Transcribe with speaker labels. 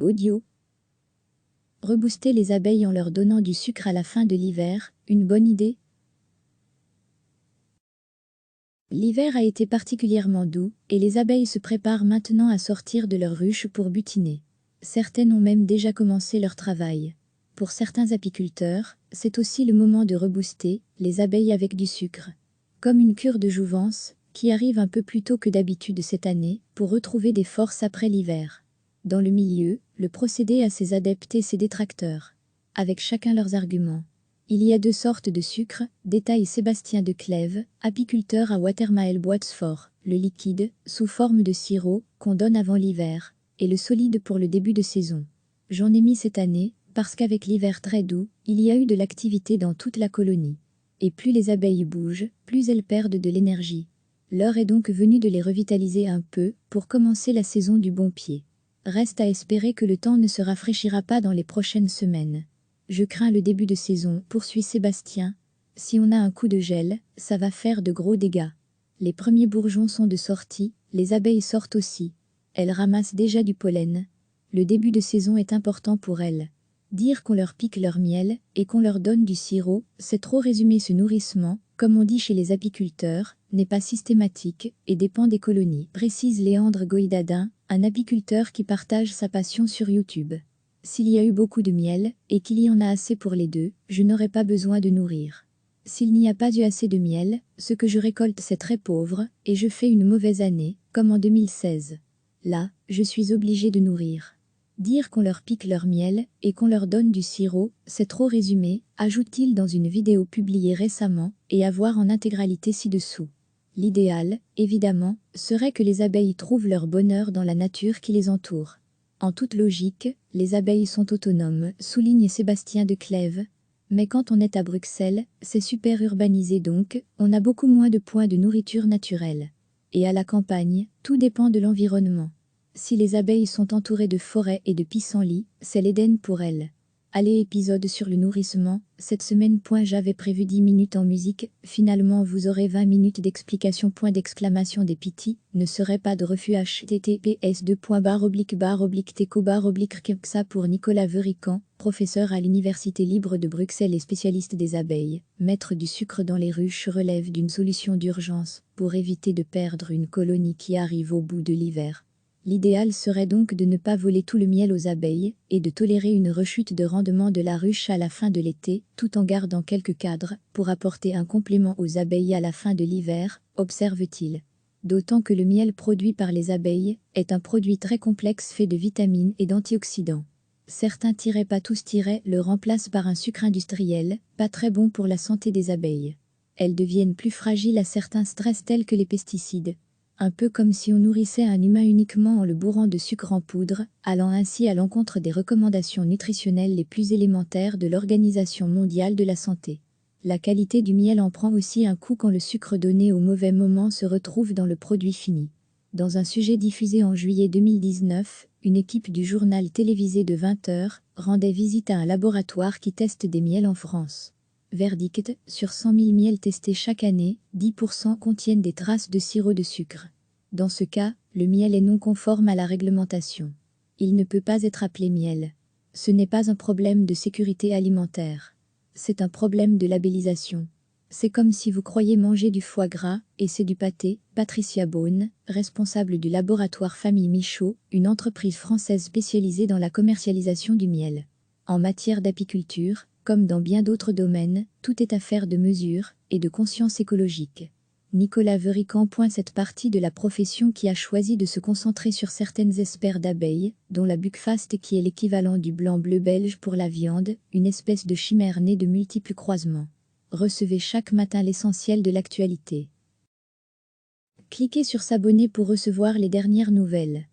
Speaker 1: Audio. Rebooster les abeilles en leur donnant du sucre à la fin de l'hiver, une bonne idée? L'hiver a été particulièrement doux, et les abeilles se préparent maintenant à sortir de leurs ruches pour butiner. Certaines ont même déjà commencé leur travail. Pour certains apiculteurs, c'est aussi le moment de rebooster les abeilles avec du sucre. Comme une cure de jouvence, qui arrive un peu plus tôt que d'habitude cette année, pour retrouver des forces après l'hiver. Dans le milieu, le procédé a ses adeptes et ses détracteurs. Avec chacun leurs arguments. Il y a deux sortes de sucre, détaille Sébastien de Clèves, apiculteur à Watermael-Boitsfort, le liquide, sous forme de sirop, qu'on donne avant l'hiver, et le solide pour le début de saison. J'en ai mis cette année, parce qu'avec l'hiver très doux, il y a eu de l'activité dans toute la colonie. Et plus les abeilles bougent, plus elles perdent de l'énergie. L'heure est donc venue de les revitaliser un peu, pour commencer la saison du bon pied. Reste à espérer que le temps ne se rafraîchira pas dans les prochaines semaines. Je crains le début de saison, poursuit Sébastien. Si on a un coup de gel, ça va faire de gros dégâts. Les premiers bourgeons sont de sortie, les abeilles sortent aussi. Elles ramassent déjà du pollen. Le début de saison est important pour elles. Dire qu'on leur pique leur miel et qu'on leur donne du sirop, c'est trop résumer ce nourrissement, comme on dit chez les apiculteurs, n'est pas systématique et dépend des colonies, précise Léandre Goïdadin, un apiculteur qui partage sa passion sur YouTube. S'il y a eu beaucoup de miel, et qu'il y en a assez pour les deux, je n'aurai pas besoin de nourrir. S'il n'y a pas eu assez de miel, ce que je récolte c'est très pauvre, et je fais une mauvaise année, comme en 2016. Là, je suis obligé de nourrir. Dire qu'on leur pique leur miel, et qu'on leur donne du sirop, c'est trop résumé, ajoute-t-il dans une vidéo publiée récemment, et à voir en intégralité ci-dessous. L'idéal, évidemment, serait que les abeilles trouvent leur bonheur dans la nature qui les entoure. En toute logique, les abeilles sont autonomes, souligne Sébastien de Clèves. Mais quand on est à Bruxelles, c'est super urbanisé donc, on a beaucoup moins de points de nourriture naturelle. Et à la campagne, tout dépend de l'environnement. Si les abeilles sont entourées de forêts et de pissenlits, c'est l'Éden pour elles. Allez, épisode sur le nourrissement, cette semaine. J'avais prévu 10 minutes en musique, finalement vous aurez 20 minutes d'explication. Des pitis, ne serait pas de refus. https://teco/kxa pour Nicolas Verican, professeur à l'Université libre de Bruxelles et spécialiste des abeilles. Mettre du sucre dans les ruches relève d'une solution d'urgence, pour éviter de perdre une colonie qui arrive au bout de l'hiver. L'idéal serait donc de ne pas voler tout le miel aux abeilles, et de tolérer une rechute de rendement de la ruche à la fin de l'été, tout en gardant quelques cadres, pour apporter un complément aux abeilles à la fin de l'hiver, observe-t-il. D'autant que le miel produit par les abeilles est un produit très complexe fait de vitamines et d'antioxydants. Certains pas tous le remplacent par un sucre industriel, pas très bon pour la santé des abeilles. Elles deviennent plus fragiles à certains stress tels que les pesticides. Un peu comme si on nourrissait un humain uniquement en le bourrant de sucre en poudre, allant ainsi à l'encontre des recommandations nutritionnelles les plus élémentaires de l'Organisation mondiale de la santé. La qualité du miel en prend aussi un coup quand le sucre donné au mauvais moment se retrouve dans le produit fini. Dans un sujet diffusé en juillet 2019, une équipe du journal télévisé de 20 heures rendait visite à un laboratoire qui teste des miels en France. Verdict, sur 100 000 miels testés chaque année, 10% contiennent des traces de sirop de sucre. Dans ce cas, le miel est non conforme à la réglementation. Il ne peut pas être appelé miel. Ce n'est pas un problème de sécurité alimentaire. C'est un problème de labellisation. C'est comme si vous croyez manger du foie gras, et c'est du pâté. Patricia Beaune, responsable du laboratoire Famille Michaud, une entreprise française spécialisée dans la commercialisation du miel. En matière d'apiculture, comme dans bien d'autres domaines, tout est affaire de mesure et de conscience écologique. Nicolas Verican. Cette partie de la profession qui a choisi de se concentrer sur certaines espèces d'abeilles, dont la buckfast qui est l'équivalent du blanc-bleu belge pour la viande, une espèce de chimère née de multiples croisements. Recevez chaque matin l'essentiel de l'actualité. Cliquez sur s'abonner pour recevoir les dernières nouvelles.